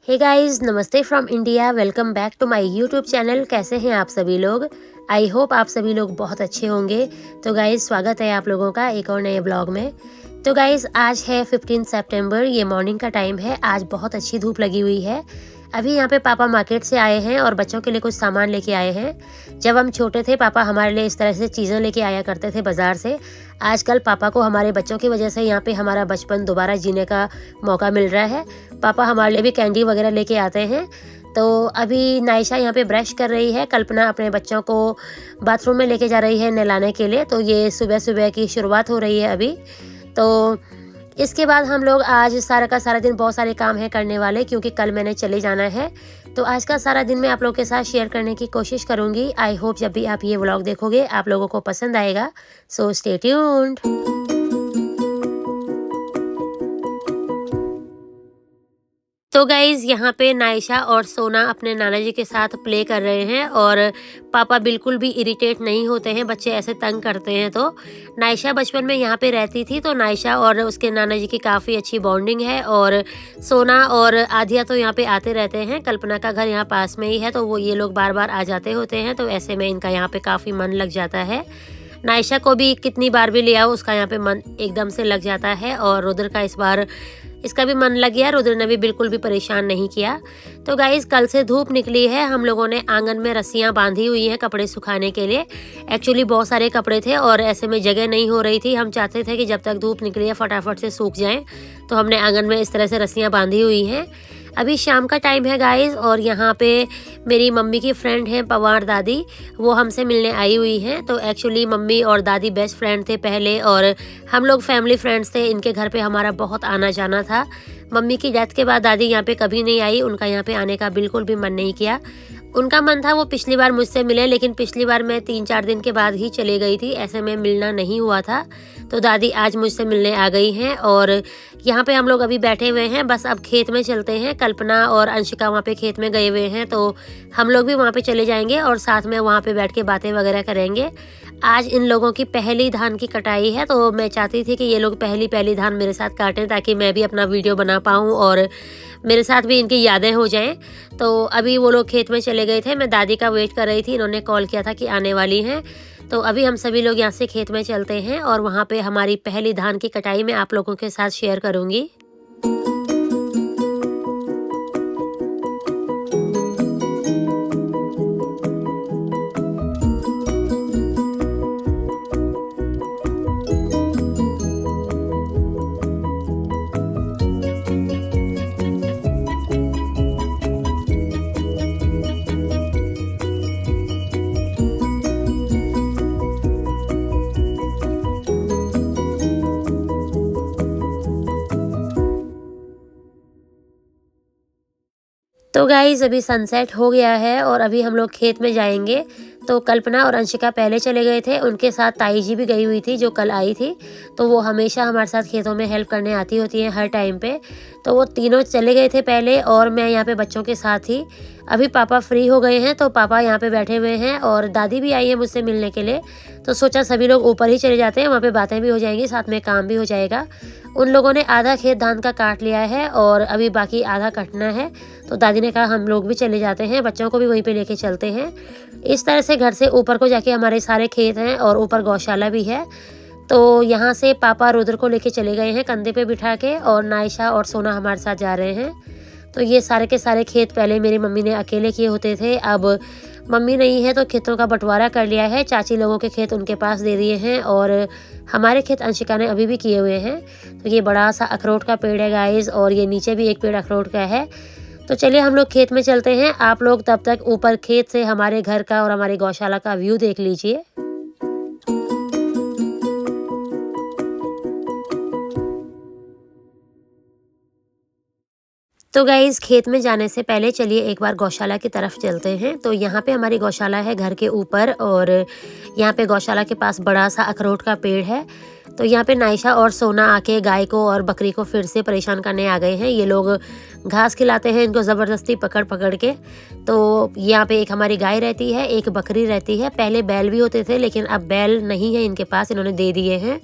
हे guys, नमस्ते from India. Welcome back to my YouTube channel. कैसे हैं आप सभी लोग? आई होप आप सभी लोग बहुत अच्छे होंगे। तो गाइस, स्वागत है आप लोगों का एक और नए ब्लॉग में। तो गाइस, आज है 15 सितंबर। ये मॉर्निंग का टाइम है। आज बहुत अच्छी धूप लगी हुई है। अभी यहाँ पे पापा मार्केट से आए हैं और बच्चों के लिए कुछ सामान लेके आए हैं। जब हम छोटे थे पापा हमारे लिए इस तरह से चीज़ें लेके आया करते थे बाज़ार से। आजकल पापा को हमारे बच्चों की वजह से यहाँ पे हमारा बचपन दोबारा जीने का मौका मिल रहा है। पापा हमारे लिए भी कैंडी वगैरह लेके आते हैं। तो अभी नायशा यहाँ पे ब्रश कर रही है, कल्पना अपने बच्चों को बाथरूम में लेके जा रही है नहलाने के लिए। तो ये सुबह सुबह की शुरुआत हो रही है अभी। तो इसके बाद हम लोग आज सारा का सारा दिन बहुत सारे काम है करने वाले, क्योंकि कल मैंने चले जाना है। तो आज का सारा दिन मैं आप लोगों के साथ शेयर करने की कोशिश करूँगी। आई होप जब भी आप ये व्लॉग देखोगे आप लोगों को पसंद आएगा। So stay tuned. तो गाइज़, यहाँ पे नायशा और सोना अपने नाना जी के साथ प्ले कर रहे हैं और पापा बिल्कुल भी इरिटेट नहीं होते हैं बच्चे ऐसे तंग करते हैं। तो नायशा बचपन में यहाँ पे रहती थी, तो नायशा और उसके नाना जी की काफ़ी अच्छी बॉन्डिंग है। और सोना और आधिया तो यहाँ पे आते रहते हैं। कल्पना का घर यहाँ पास में ही है, तो वो ये लोग बार बार आ जाते होते हैं। तो ऐसे में इनका यहाँ पे काफ़ी मन लग जाता है। नायशा को भी कितनी बार भी ले आओ उसका यहाँ पे मन एकदम से लग जाता है। और रुद्र का इस बार इसका भी मन लग गया। रुद्र ने भी बिल्कुल भी परेशान नहीं किया। तो गाइस, कल से धूप निकली है। हम लोगों ने आंगन में रस्सियां बांधी हुई हैं कपड़े सुखाने के लिए। एक्चुअली बहुत सारे कपड़े थे और ऐसे में जगह नहीं हो रही थी। हम चाहते थे कि जब तक धूप निकली है फटाफट से सूख जाएं। तो हमने आंगन में इस तरह से रस्सियां बांधी हुई हैं। अभी शाम का टाइम है गाइस, और यहाँ पे मेरी मम्मी की फ्रेंड है पवार दादी, वो हमसे मिलने आई हुई हैं। तो एक्चुअली मम्मी और दादी बेस्ट फ्रेंड थे पहले, और हम लोग फैमिली फ्रेंड्स थे। इनके घर पे हमारा बहुत आना जाना था। मम्मी की डेथ के बाद दादी यहाँ पे कभी नहीं आई। उनका यहाँ पे आने का बिल्कुल भी मन नहीं किया। उनका मन था वो पिछली बार मुझसे मिले, लेकिन पिछली बार मैं 3-4 दिन के बाद ही चले गई थी। ऐसे में मिलना नहीं हुआ था। तो दादी आज मुझसे मिलने आ गई हैं और यहाँ पे हम लोग अभी बैठे हुए हैं। बस अब खेत में चलते हैं। कल्पना और अंशिका वहाँ पे खेत में गए हुए हैं, तो हम लोग भी वहाँ पे चले जाएंगे और साथ में वहाँ पे बैठ के बातें वगैरह करेंगे। आज इन लोगों की पहली धान की कटाई है, तो मैं चाहती थी कि ये लोग पहली धान मेरे साथ काटें, ताकि मैं भी अपना वीडियो बना पाऊँ और मेरे साथ भी इनकी यादें हो जाएं। तो अभी वो लोग खेत में चले गए थे। मैं दादी का वेट कर रही थी। इन्होंने कॉल किया था कि आने वाली हैं। तो अभी हम सभी लोग यहाँ से खेत में चलते हैं और वहाँ पे हमारी पहली धान की कटाई मैं आप लोगों के साथ शेयर करूँगी। तो गाइज़, अभी सनसेट हो गया है और अभी हम लोग खेत में जाएंगे। तो कल्पना और अंशिका पहले चले गए थे। उनके साथ ताई जी भी गई हुई थी जो कल आई थी। तो वो हमेशा हमारे साथ खेतों में हेल्प करने आती होती हैं हर टाइम पे। तो वो तीनों चले गए थे पहले और मैं यहाँ पे बच्चों के साथ ही। अभी पापा फ्री हो गए हैं, तो पापा यहाँ पे बैठे हुए हैं और दादी भी आई है मुझसे मिलने के लिए। तो सोचा सभी लोग ऊपर ही चले जाते हैं, वहाँ पे बातें भी हो जाएंगी, साथ में काम भी हो जाएगा। उन लोगों ने आधा खेत धान का काट लिया है और अभी बाकी आधा कटना है। तो दादी ने कहा हम लोग भी चले जाते हैं, बच्चों को भी वहीं पे लेके चलते हैं। इस तरह से घर से ऊपर को जाके हमारे सारे खेत हैं और ऊपर गौशाला भी है। तो यहाँ से पापा रुद्र को लेके चले गए हैं कंधे पे बिठा के, और नायशा और सोना हमारे साथ जा रहे हैं। तो ये सारे के सारे खेत पहले मेरी मम्मी ने अकेले किए होते थे। अब मम्मी नहीं है तो खेतों का बंटवारा कर लिया है। चाची लोगों के खेत उनके पास दे दिए हैं और हमारे खेत अंशिका ने अभी भी किए हुए हैं। तो ये बड़ा सा अखरोट का पेड़ है गाइस, और ये नीचे भी एक पेड़ अखरोट का है। तो चलिए हम लोग खेत में चलते हैं। आप लोग तब तक ऊपर खेत से हमारे घर का और हमारी गौशाला का व्यू देख लीजिए। तो गाइज़, खेत में जाने से पहले चलिए एक बार गौशाला की तरफ चलते हैं। तो यहाँ पे हमारी गौशाला है घर के ऊपर, और यहाँ पे गौशाला के पास बड़ा सा अखरोट का पेड़ है। तो यहाँ पे नायशा और सोना आके गाय को और बकरी को फिर से परेशान करने आ गए हैं। ये लोग घास खिलाते हैं इनको ज़बरदस्ती पकड़ पकड़ के। तो यहाँ पे एक हमारी गाय रहती है, एक बकरी रहती है। पहले बैल भी होते थे, लेकिन अब बैल नहीं है इनके पास, इन्होंने दे दिए हैं।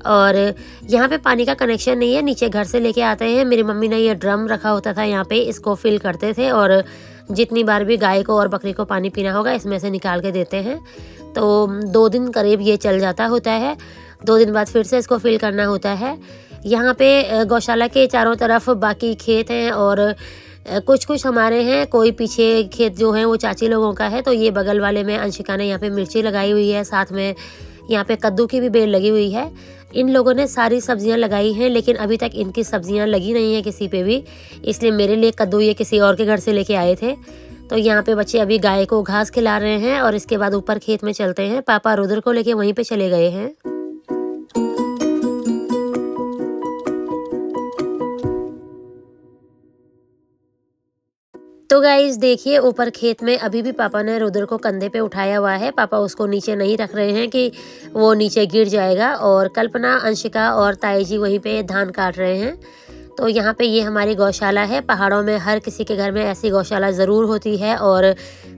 और यहाँ पे पानी का कनेक्शन नहीं है, नीचे घर से लेके आते हैं। मेरी मम्मी ने ये ड्रम रखा होता था यहाँ पे, इसको फिल करते थे और जितनी बार भी गाय को और बकरी को पानी पीना होगा इसमें से निकाल के देते हैं। तो 2 दिन करीब ये चल जाता होता है, 2 दिन बाद फिर से इसको फिल करना होता है। यहाँ पे गौशाला के चारों तरफ बाकी खेत हैं और कुछ कुछ हमारे हैं, कोई पीछे खेत जो है वो चाची लोगों का है। तो ये बगल वाले में अंशिका ने यहाँ पे मिर्ची लगाई हुई है, साथ में यहाँ पे कद्दू की भी बेल लगी हुई है। इन लोगों ने सारी सब्जियां लगाई हैं, लेकिन अभी तक इनकी सब्जियां लगी नहीं है किसी पे भी, इसलिए मेरे लिए कद्दू ये किसी और के घर से लेके आए थे। तो यहाँ पे बच्चे अभी गाय को घास खिला रहे हैं और इसके बाद ऊपर खेत में चलते हैं। पापा रुद्र को लेके वहीं पे चले गए हैं। तो गाइस देखिए, ऊपर खेत में अभी भी पापा ने रुद्र को कंधे पे उठाया हुआ है। पापा उसको नीचे नहीं रख रहे हैं कि वो नीचे गिर जाएगा। और कल्पना, अंशिका और ताई जी वहीं पे धान काट रहे हैं। तो यहाँ पे ये हमारी गौशाला है। पहाड़ों में हर किसी के घर में ऐसी गौशाला ज़रूर होती है और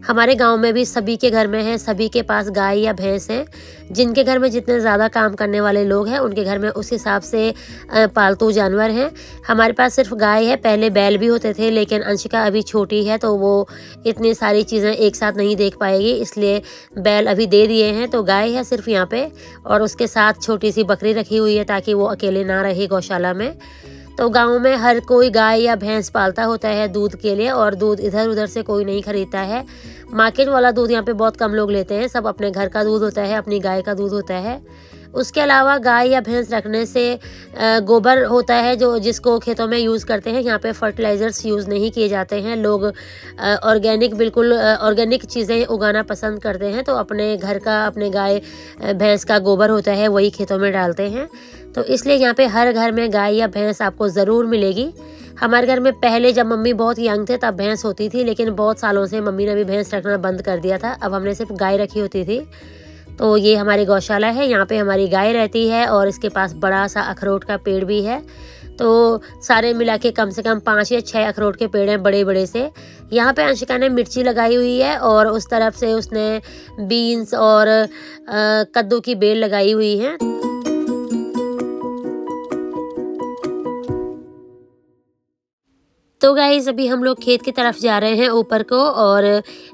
हमारे गांव में भी सभी के घर में है। सभी के पास गाय या भैंस है। जिनके घर में जितने ज़्यादा काम करने वाले लोग हैं उनके घर में उस हिसाब से पालतू जानवर हैं। हमारे पास सिर्फ गाय है, पहले बैल भी होते थे, लेकिन अंशिका अभी छोटी है तो वो इतनी सारी चीज़ें एक साथ नहीं देख पाएगी, इसलिए बैल अभी दे दिए हैं। तो गाय है सिर्फ यहाँ पे और उसके साथ छोटी सी बकरी रखी हुई है ताकि वो अकेले ना रहे गौशाला में। तो गांव में हर कोई गाय या भैंस पालता होता है दूध के लिए, और दूध इधर उधर से कोई नहीं खरीदता है। मार्केट वाला दूध यहाँ पे बहुत कम लोग लेते हैं, सब अपने घर का दूध होता है, अपनी गाय का दूध होता है। उसके अलावा गाय या भैंस रखने से गोबर होता है जो जिसको खेतों में यूज़ करते हैं। यहाँ पे फर्टिलाइज़र्स यूज़ नहीं किए जाते हैं। लोग ऑर्गेनिक, बिल्कुल ऑर्गेनिक चीज़ें उगाना पसंद करते हैं। तो अपने घर का, अपने गाय भैंस का गोबर होता है वही खेतों में डालते हैं। तो इसलिए यहाँ पे हर घर में गाय या भैंस आपको ज़रूर मिलेगी। हमारे घर में पहले जब मम्मी बहुत यंग थे तब भैंस होती थी, लेकिन बहुत सालों से मम्मी ने भी भैंस रखना बंद कर दिया था। अब हमने सिर्फ गाय रखी होती थी। तो ये हमारी गौशाला है, यहाँ पे हमारी गाय रहती है और इसके पास बड़ा सा अखरोट का पेड़ भी है। तो सारे मिला के कम से कम 5 या 6 अखरोट के पेड़ हैं बड़े बड़े से। यहाँ पे अंशिका ने मिर्ची लगाई हुई है और उस तरफ से उसने बीन्स और कद्दू की बेल लगाई हुई है। तो गाइस अभी हम लोग खेत की तरफ जा रहे हैं ऊपर को, और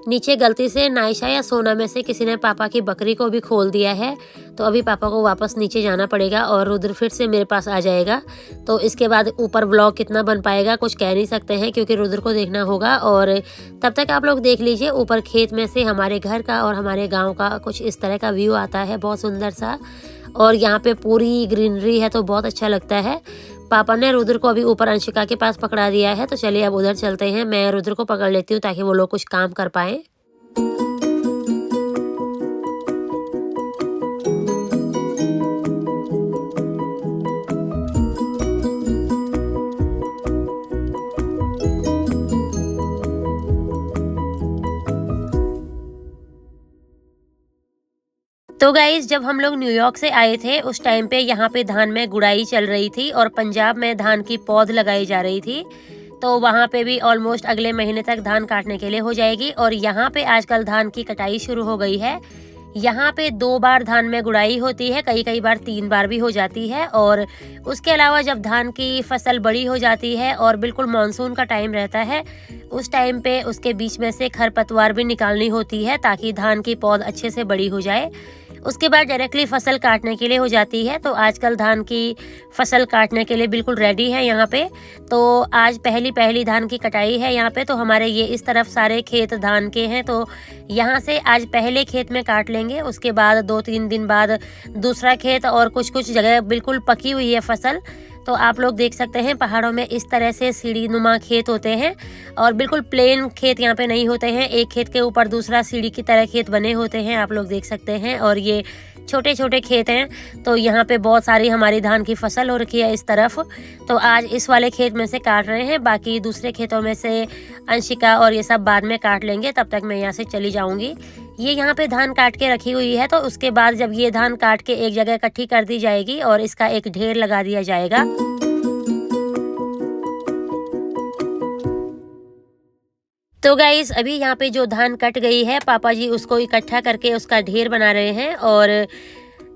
नीचे गलती से नायशा या सोना में से किसी ने पापा की बकरी को भी खोल दिया है। तो अभी पापा को वापस नीचे जाना पड़ेगा और रुद्र फिर से मेरे पास आ जाएगा। तो इसके बाद ऊपर व्लॉग कितना बन पाएगा कुछ कह नहीं सकते हैं, क्योंकि रुद्र को देखना होगा। और तब तक आप लोग देख लीजिए, ऊपर खेत में से हमारे घर का और हमारे गाँव का कुछ इस तरह का व्यू आता है, बहुत सुंदर सा। और यहाँ पे पूरी ग्रीनरी है तो बहुत अच्छा लगता है। पापा ने रुद्र को अभी ऊपर अंशिका के पास पकड़ा दिया है, तो चलिए अब उधर चलते हैं। मैं रुद्र को पकड़ लेती हूँ ताकि वो लोग कुछ काम कर पाएं। तो गाइज जब हम लोग न्यूयॉर्क से आए थे उस टाइम पे यहाँ पे धान में गुड़ाई चल रही थी और पंजाब में धान की पौध लगाई जा रही थी। तो वहाँ पे भी ऑलमोस्ट अगले महीने तक धान काटने के लिए हो जाएगी। और यहाँ पे आजकल धान की कटाई शुरू हो गई है। यहाँ पे 2 बार धान में गुड़ाई होती है, कई बार 3 बार भी हो जाती है। और उसके अलावा जब धान की फसल बड़ी हो जाती है और बिल्कुल मानसून का टाइम रहता है, उस टाइम पे उसके बीच में से खरपतवार भी निकालनी होती है ताकि धान की पौध अच्छे से बड़ी हो जाए। उसके बाद डायरेक्टली फसल काटने के लिए हो जाती है। तो आजकल धान की फसल काटने के लिए बिल्कुल रेडी है यहाँ पे। तो आज पहली धान की कटाई है यहाँ पे। तो हमारे ये इस तरफ सारे खेत धान के हैं, तो यहाँ से आज पहले खेत में काट लेंगे। उसके बाद 2-3 दिन बाद दूसरा खेत, और कुछ जगह बिल्कुल पकी हुई है फसल। तो आप लोग देख सकते हैं पहाड़ों में इस तरह से सीढ़ी नुमा खेत होते हैं और बिल्कुल प्लेन खेत यहाँ पे नहीं होते हैं। एक खेत के ऊपर दूसरा सीढ़ी की तरह खेत बने होते हैं, आप लोग देख सकते हैं। और ये छोटे छोटे खेत हैं। तो यहाँ पे बहुत सारी हमारी धान की फसल हो रखी है इस तरफ। तो आज इस वाले खेत में से काट रहे हैं, बाकी दूसरे खेतों में से अंशिका और ये सब बाद में काट लेंगे। तब तक मैं यहाँ से चली जाऊँगी। ये यहाँ पे धान काट के रखी हुई है, तो उसके बाद जब ये धान काट के एक जगह इकट्ठी कर दी जाएगी और इसका एक ढेर लगा दिया जाएगा। तो गाइस अभी यहाँ पे जो धान कट गई है, पापा जी उसको इकट्ठा करके उसका ढेर बना रहे हैं। और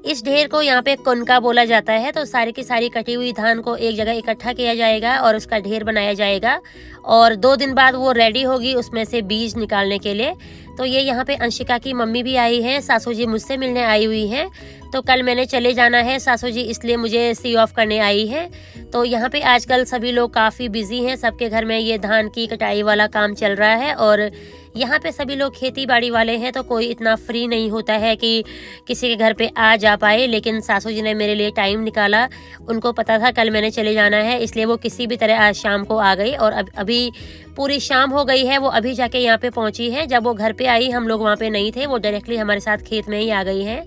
इस ढेर को यहाँ पे कुनका बोला जाता है। तो सारी की सारी कटी हुई धान को एक जगह इकट्ठा किया जाएगा और उसका ढेर बनाया जाएगा और 2 दिन बाद वो रेडी होगी उसमें से बीज निकालने के लिए। तो ये यहाँ पे अंशिका की मम्मी भी आई है, सासू जी मुझसे मिलने आई हुई हैं। तो कल मैंने चले जाना है सासू जी, इसलिए मुझे सी ऑफ करने आई है। तो यहाँ पे आजकल सभी लोग काफ़ी बिजी हैं, सबके घर में ये धान की कटाई वाला काम चल रहा है और यहाँ पे सभी लोग खेती बाड़ी वाले हैं, तो कोई इतना फ्री नहीं होता है कि किसी के घर पे आ जा पाए। लेकिन सासू जी ने मेरे लिए टाइम निकाला, उनको पता था कल मैंने चले जाना है, इसलिए वो किसी भी तरह आज शाम को आ गई और अभी पूरी शाम हो गई है। वो अभी जाके यहाँ पे पहुँची है। जब वो घर पे आई हम लोग वहाँ पे नहीं थे, वो डायरेक्टली हमारे साथ खेत में ही आ गई है।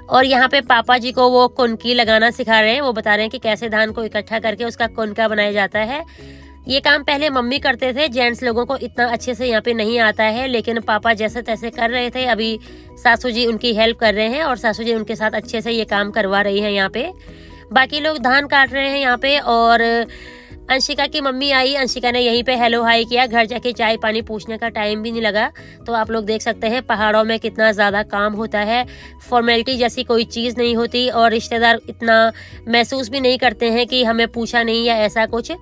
और यहाँ पे पापा जी को वो कुनकी लगाना सिखा रहे हैं। वो बता रहे हैं कि कैसे धान को इकट्ठा करके उसका कुनका बनाया जाता है। ये काम पहले मम्मी करते थे, जेंट्स लोगों को इतना अच्छे से यहाँ पे नहीं आता है, लेकिन पापा जैसे तैसे कर रहे थे। अभी सासू जी उनकी हेल्प कर रहे हैं और सासू जी उनके साथ अच्छे से ये काम करवा रही हैं। यहाँ पे बाकी लोग धान काट रहे हैं यहाँ पे। और अंशिका की मम्मी आई, अंशिका ने यहीं पे हेलो हाई किया, घर जाके चाय पानी पूछने का टाइम भी नहीं लगा। तो आप लोग देख सकते हैं पहाड़ों में कितना ज़्यादा काम होता है, फॉर्मेलिटी जैसी कोई चीज़ नहीं होती और रिश्तेदार इतना महसूस भी नहीं करते हैं कि हमें पूछा नहीं या ऐसा कुछ।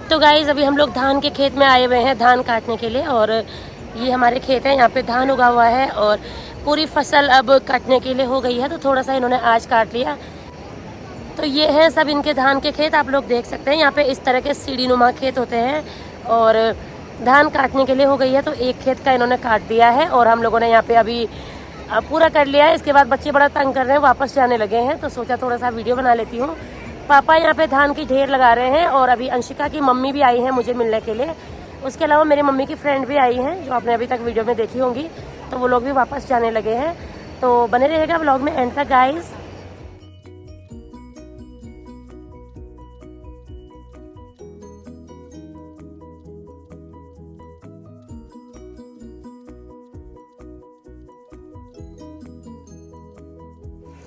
तो गाइज अभी हम लोग धान के खेत में आए हुए हैं धान काटने के लिए और ये हमारे खेत है, यहाँ पे धान उगा हुआ है और पूरी फसल अब काटने के लिए हो गई है। तो थोड़ा सा इन्होंने आज काट लिया। तो ये है सब इनके धान के खेत, आप लोग देख सकते हैं। यहाँ पे इस तरह के सीढ़ी नुमा खेत होते हैं और धान काटने के लिए हो गई है। तो एक खेत का इन्होंने काट दिया है और हम लोगों ने यहाँ पे अभी पूरा कर लिया है। इसके बाद बच्चे बड़ा तंग कर रहे हैं, वापस जाने लगे हैं, तो सोचा थोड़ा सा वीडियो बना लेती हूँ। पापा यहाँ पे धान की ढेर लगा रहे हैं और अभी अंशिका की मम्मी भी आई हैं मुझे मिलने के लिए। उसके अलावा मेरी मम्मी की फ्रेंड भी आई हैं जो आपने अभी तक वीडियो में देखी होंगी। तो वो लोग भी वापस जाने लगे हैं। तो बने रहेगा व्लॉग में एंड तक गाइस।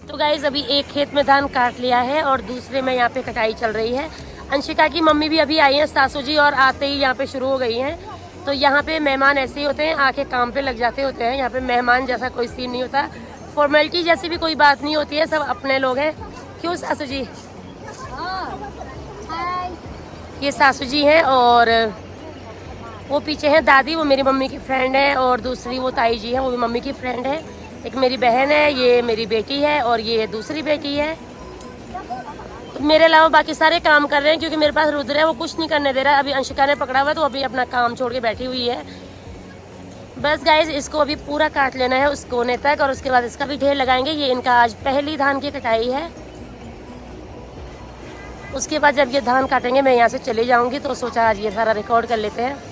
तो गाइज अभी एक खेत में धान काट लिया है और दूसरे में यहाँ पे कटाई चल रही है। अंशिका की मम्मी भी अभी आई हैं, सासू जी, और आते ही यहाँ पे शुरू हो गई हैं। तो यहाँ पे मेहमान ऐसे ही होते हैं, आके काम पे लग जाते होते हैं। यहाँ पे मेहमान जैसा कोई सीन नहीं होता, फॉर्मेलिटी जैसी भी कोई बात नहीं होती है, सब अपने लोग हैं। क्यों सासू जी? ये सासू जी हैं और वो पीछे हैं दादी, वो मेरी मम्मी की फ्रेंड है, और दूसरी वो ताई जी है, वो भी मम्मी की फ्रेंड है। एक मेरी बहन है, ये मेरी बेटी है और ये दूसरी बेटी है। तो मेरे अलावा बाकी सारे काम कर रहे हैं क्योंकि मेरे पास रुद्र है, वो कुछ नहीं करने दे रहा है। अभी अंशिका ने पकड़ा हुआ है तो अभी अपना काम छोड़ के बैठी हुई है। बस गाइज इसको अभी पूरा काट लेना है उस कोने तक और उसके बाद इसका भी ढेर लगाएंगे। ये इनका आज पहली धान की कटाई है। उसके बाद जब ये धान काटेंगे मैं यहाँ से चले जाऊँगी, तो सोचा आज ये सारा रिकॉर्ड कर लेते हैं।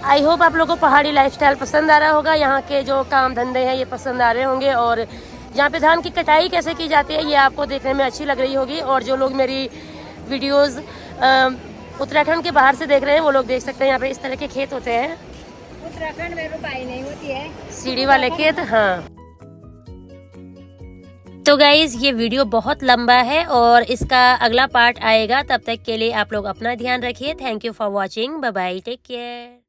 आई होप आप लोगों को पहाड़ी लाइफस्टाइल पसंद आ रहा होगा, यहाँ के जो काम धंधे हैं ये पसंद आ रहे होंगे और यहाँ पे धान की कटाई कैसे की जाती है ये आपको देखने में अच्छी लग रही होगी। और जो लोग मेरी वीडियोस उत्तराखंड के बाहर से देख रहे हैं वो लोग देख सकते हैं यहाँ पे इस तरह के खेत होते हैं। उत्तराखंड में रुपाई नहीं होती है, सीढ़ी वाले खेत। हाँ तो गाइज ये वीडियो बहुत लंबा है और इसका अगला पार्ट आएगा, तब तक के लिए आप लोग अपना ध्यान रखिए। Thank you for watching, bye bye, take care.